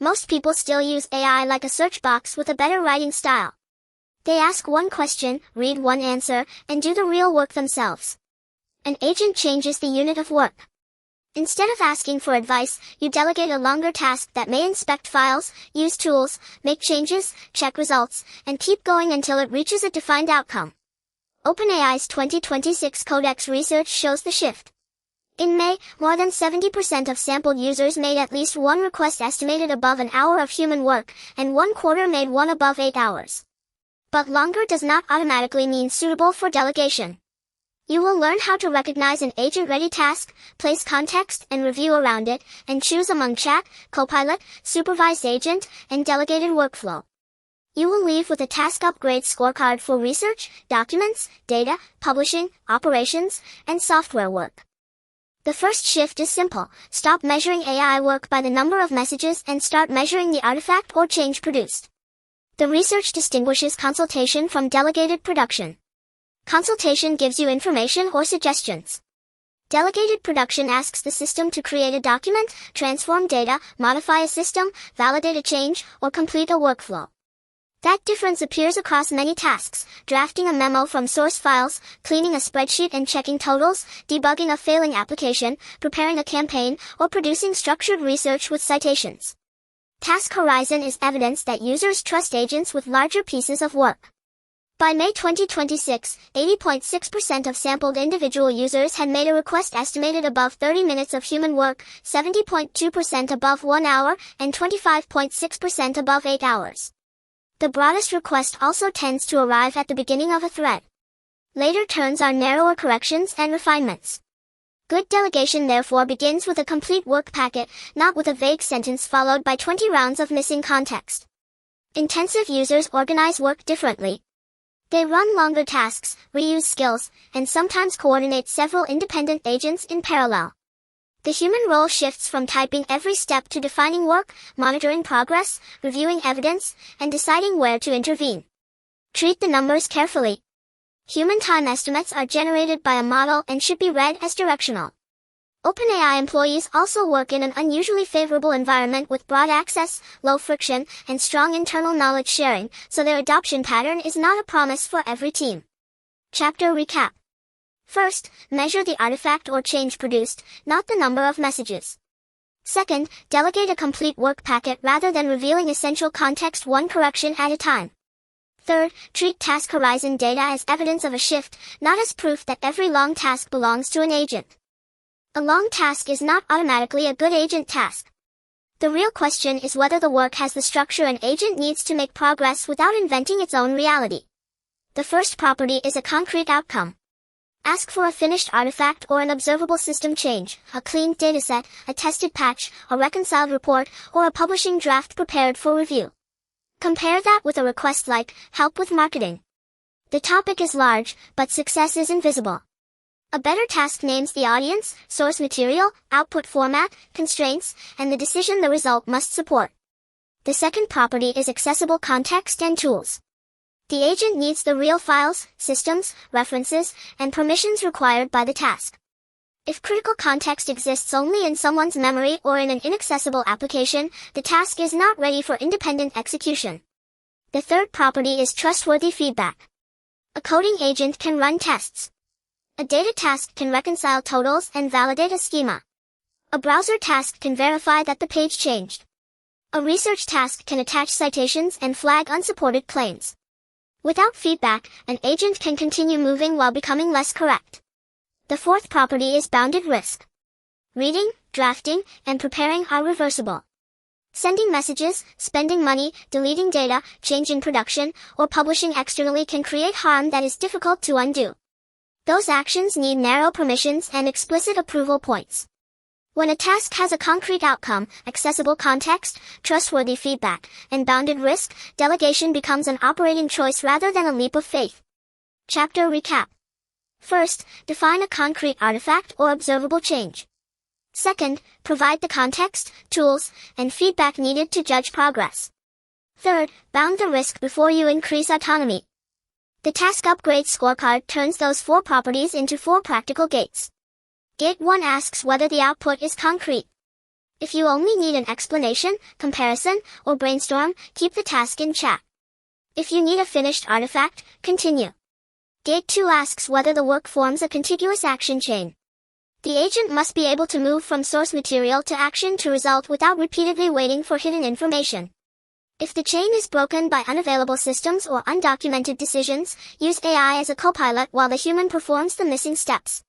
Most people still use AI like a search box with a better writing style. They ask one question, read one answer, and do the real work themselves. An agent changes the unit of work. Instead of asking for advice, you delegate a longer task that may inspect files, use tools, make changes, check results, and keep going until it reaches a defined outcome. OpenAI's 2026 Codex research shows the shift. In May, more than 70% of sampled users made at least one request estimated above an hour of human work, and 1/4 made one above 8 hours. But longer does not automatically mean suitable for delegation. You will learn how to recognize an agent-ready task, place context and review around it, and choose among chat, copilot, supervised agent, and delegated workflow. You will leave with a Task Upgrade Scorecard for research, documents, data, publishing, operations, and software work. The first shift is simple. Stop measuring AI work by the number of messages and start measuring the artifact or change produced. The research distinguishes consultation from delegated production. Consultation gives you information or suggestions. Delegated production asks the system to create a document, transform data, modify a system, validate a change, or complete a workflow. That difference appears across many tasks: drafting a memo from source files, cleaning a spreadsheet and checking totals, debugging a failing application, preparing a campaign, or producing structured research with citations. Task horizon is evidence that users trust agents with larger pieces of work. By May 2026, 80.6% of sampled individual users had made a request estimated above 30 minutes of human work, 70.2% above 1 hour, and 25.6% above 8 hours. The broadest request also tends to arrive at the beginning of a thread. Later turns are narrower corrections and refinements. Good delegation therefore begins with a complete work packet, not with a vague sentence followed by 20 rounds of missing context. Intensive users organize work differently. They run longer tasks, reuse skills, and sometimes coordinate several independent agents in parallel. The human role shifts from typing every step to defining work, monitoring progress, reviewing evidence, and deciding where to intervene. Treat the numbers carefully. Human time estimates are generated by a model and should be read as directional. OpenAI employees also work in an unusually favorable environment with broad access, low friction, and strong internal knowledge sharing, so their adoption pattern is not a promise for every team. Chapter Recap. First, measure the artifact or change produced, not the number of messages. Second, delegate a complete work packet rather than revealing essential context one correction at a time. Third, treat task horizon data as evidence of a shift, not as proof that every long task belongs to an agent. A long task is not automatically a good agent task. The real question is whether the work has the structure an agent needs to make progress without inventing its own reality. The first property is a concrete outcome. Ask for a finished artifact or an observable system change, a cleaned dataset, a tested patch, a reconciled report, or a publishing draft prepared for review. Compare that with a request like, help with marketing. The topic is large, but success is invisible. A better task names the audience, source material, output format, constraints, and the decision the result must support. The second property is accessible context and tools. The agent needs the real files, systems, references, and permissions required by the task. If critical context exists only in someone's memory or in an inaccessible application, the task is not ready for independent execution. The third property is trustworthy feedback. A coding agent can run tests. A data task can reconcile totals and validate a schema. A browser task can verify that the page changed. A research task can attach citations and flag unsupported claims. Without feedback, an agent can continue moving while becoming less correct. The fourth property is bounded risk. Reading, drafting, and preparing are reversible. Sending messages, spending money, deleting data, changing production, or publishing externally can create harm that is difficult to undo. Those actions need narrow permissions and explicit approval points. When a task has a concrete outcome, accessible context, trustworthy feedback, and bounded risk, delegation becomes an operating choice rather than a leap of faith. Chapter Recap. First, define a concrete artifact or observable change. Second, provide the context, tools, and feedback needed to judge progress. Third, bound the risk before you increase autonomy. The Task Upgrade Scorecard turns those four properties into four practical gates. Gate 1 asks whether the output is concrete. If you only need an explanation, comparison, or brainstorm, keep the task in chat. If you need a finished artifact, continue. Gate 2 asks whether the work forms a contiguous action chain. The agent must be able to move from source material to action to result without repeatedly waiting for hidden information. If the chain is broken by unavailable systems or undocumented decisions, use AI as a copilot while the human performs the missing steps.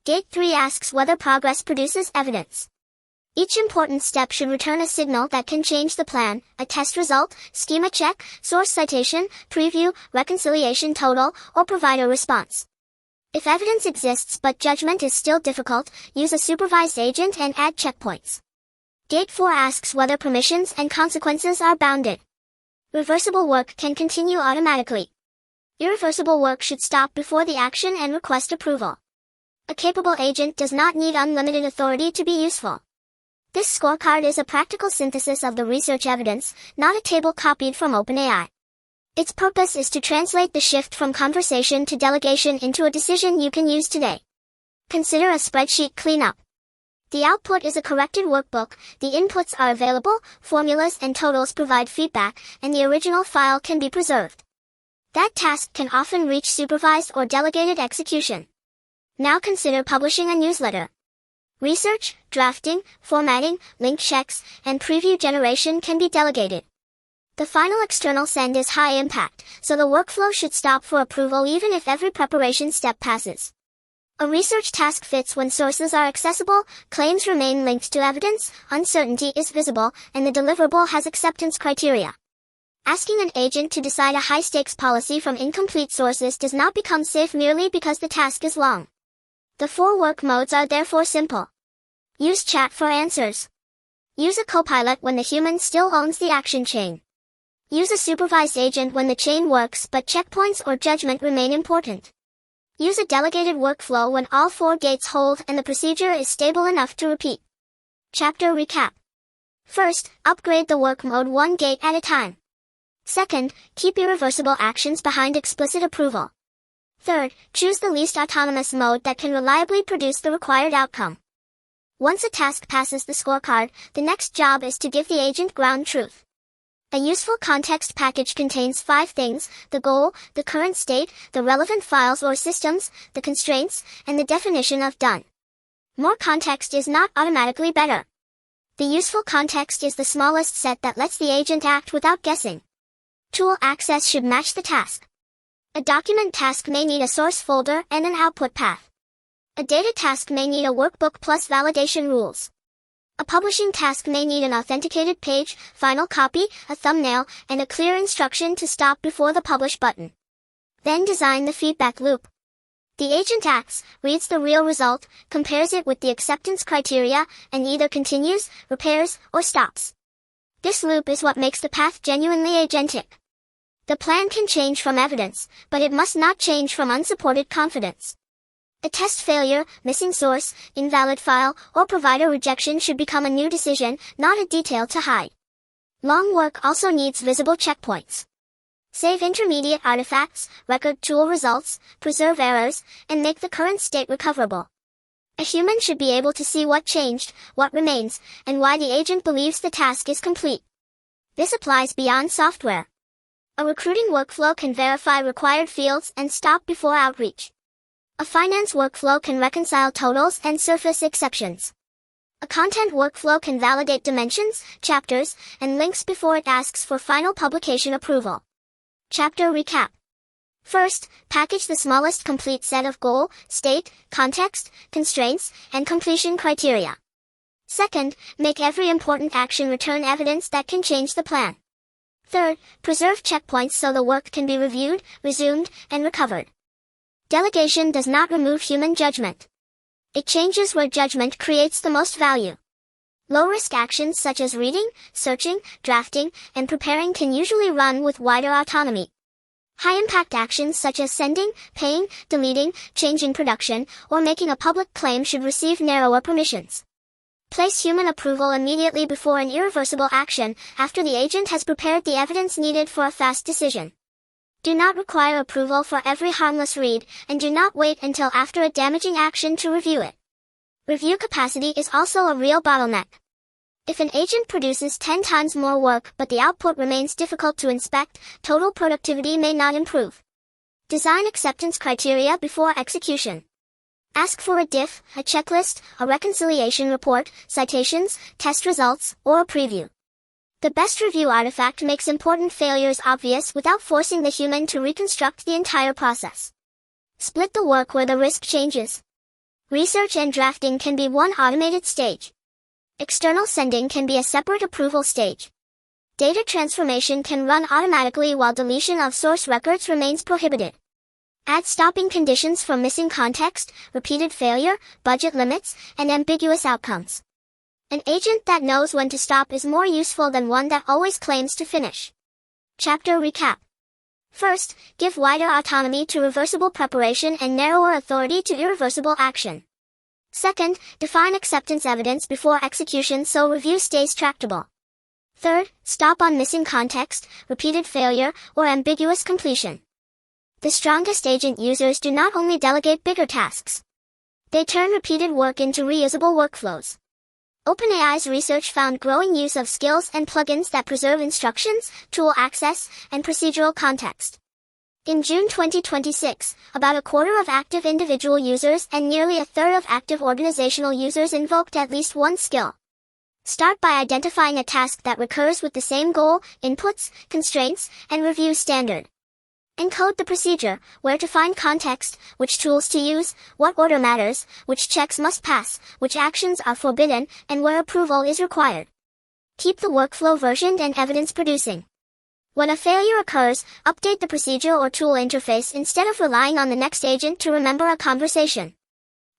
Gate 3 asks whether progress produces evidence. Each important step should return a signal that can change the plan: a test result, schema check, source citation, preview, reconciliation total, or provider response. If evidence exists but judgment is still difficult, use a supervised agent and add checkpoints. Gate 4 asks whether permissions and consequences are bounded. Reversible work can continue automatically. Irreversible work should stop before the action and request approval. A capable agent does not need unlimited authority to be useful. This scorecard is a practical synthesis of the research evidence, not a table copied from OpenAI. Its purpose is to translate the shift from conversation to delegation into a decision you can use today. Consider a spreadsheet cleanup. The output is a corrected workbook, the inputs are available, formulas and totals provide feedback, and the original file can be preserved. That task can often reach supervised or delegated execution. Now consider publishing a newsletter. Research, drafting, formatting, link checks, and preview generation can be delegated. The final external send is high impact, so the workflow should stop for approval even if every preparation step passes. A research task fits when sources are accessible, claims remain linked to evidence, uncertainty is visible, and the deliverable has acceptance criteria. Asking an agent to decide a high-stakes policy from incomplete sources does not become safe merely because the task is long. The 4 work modes are therefore simple. Use chat for answers. Use a copilot when the human still owns the action chain. Use a supervised agent when the chain works but checkpoints or judgment remain important. Use a delegated workflow when all 4 gates hold and the procedure is stable enough to repeat. Chapter recap. First, upgrade the work mode 1 gate at a time. Second, keep irreversible actions behind explicit approval. Third, choose the least autonomous mode that can reliably produce the required outcome. Once a task passes the scorecard, the next job is to give the agent ground truth. A useful context package contains 5 things: the goal, the current state, the relevant files or systems, the constraints, and the definition of done. More context is not automatically better. The useful context is the smallest set that lets the agent act without guessing. Tool access should match the task. A document task may need a source folder and an output path. A data task may need a workbook plus validation rules. A publishing task may need an authenticated page, final copy, a thumbnail, and a clear instruction to stop before the publish button. Then design the feedback loop. The agent acts, reads the real result, compares it with the acceptance criteria, and either continues, repairs, or stops. This loop is what makes the path genuinely agentic. The plan can change from evidence, but it must not change from unsupported confidence. A test failure, missing source, invalid file, or provider rejection should become a new decision, not a detail to hide. Long work also needs visible checkpoints. Save intermediate artifacts, record tool results, preserve errors, and make the current state recoverable. A human should be able to see what changed, what remains, and why the agent believes the task is complete. This applies beyond software. A recruiting workflow can verify required fields and stop before outreach. A finance workflow can reconcile totals and surface exceptions. A content workflow can validate dimensions, chapters, and links before it asks for final publication approval. Chapter recap. First, package the smallest complete set of goal, state, context, constraints, and completion criteria. Second, make every important action return evidence that can change the plan. Third, preserve checkpoints so the work can be reviewed, resumed, and recovered. Delegation does not remove human judgment. It changes where judgment creates the most value. Low-risk actions such as reading, searching, drafting, and preparing can usually run with wider autonomy. High-impact actions such as sending, paying, deleting, changing production, or making a public claim should receive narrower permissions. Place human approval immediately before an irreversible action, after the agent has prepared the evidence needed for a fast decision. Do not require approval for every harmless read, and do not wait until after a damaging action to review it. Review capacity is also a real bottleneck. If an agent produces 10 times more work but the output remains difficult to inspect, total productivity may not improve. Design acceptance criteria before execution. Ask for a diff, a checklist, a reconciliation report, citations, test results, or a preview. The best review artifact makes important failures obvious without forcing the human to reconstruct the entire process. Split the work where the risk changes. Research and drafting can be one automated stage. External sending can be a separate approval stage. Data transformation can run automatically while deletion of source records remains prohibited. Add stopping conditions for missing context, repeated failure, budget limits, and ambiguous outcomes. An agent that knows when to stop is more useful than one that always claims to finish. Chapter Recap. First, give wider autonomy to reversible preparation and narrower authority to irreversible action. Second, define acceptance evidence before execution so review stays tractable. Third, stop on missing context, repeated failure, or ambiguous completion. The strongest agent users do not only delegate bigger tasks. They turn repeated work into reusable workflows. OpenAI's research found growing use of skills and plugins that preserve instructions, tool access, and procedural context. In June 2026, about a quarter of active individual users and nearly a third of active organizational users invoked at least one skill. Start by identifying a task that recurs with the same goal, inputs, constraints, and review standard. Encode the procedure, where to find context, which tools to use, what order matters, which checks must pass, which actions are forbidden, and where approval is required. Keep the workflow versioned and evidence-producing. When a failure occurs, update the procedure or tool interface instead of relying on the next agent to remember a conversation.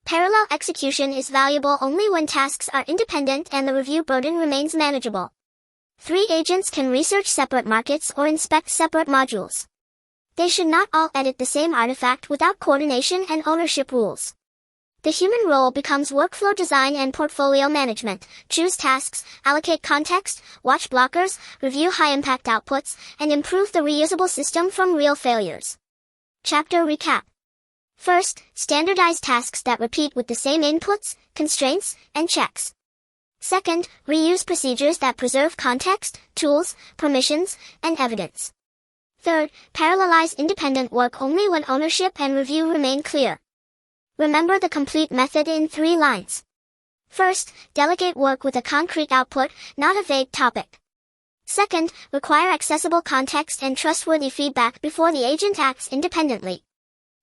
Parallel execution is valuable only when tasks are independent and the review burden remains manageable. 3 agents can research separate markets or inspect separate modules. They should not all edit the same artifact without coordination and ownership rules. The human role becomes workflow design and portfolio management. Choose tasks, allocate context, watch blockers, review high-impact outputs, and improve the reusable system from real failures. Chapter Recap. First, standardize tasks that repeat with the same inputs, constraints, and checks. Second, reuse procedures that preserve context, tools, permissions, and evidence. Third, parallelize independent work only when ownership and review remain clear. Remember the complete method in 3 lines. First, delegate work with a concrete output, not a vague topic. Second, require accessible context and trustworthy feedback before the agent acts independently.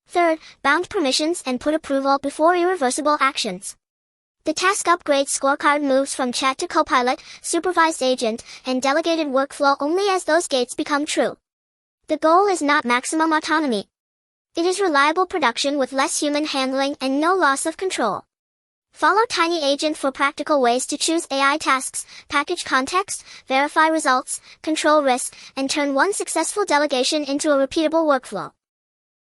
Third, bound permissions and put approval before irreversible actions. The Task Upgrade Scorecard moves from chat to copilot, supervised agent, and delegated workflow only as those gates become true. The goal is not maximum autonomy. It is reliable production with less human handling and no loss of control. Follow Tiny Agent for practical ways to choose AI tasks, package context, verify results, control risk, and turn one successful delegation into a repeatable workflow.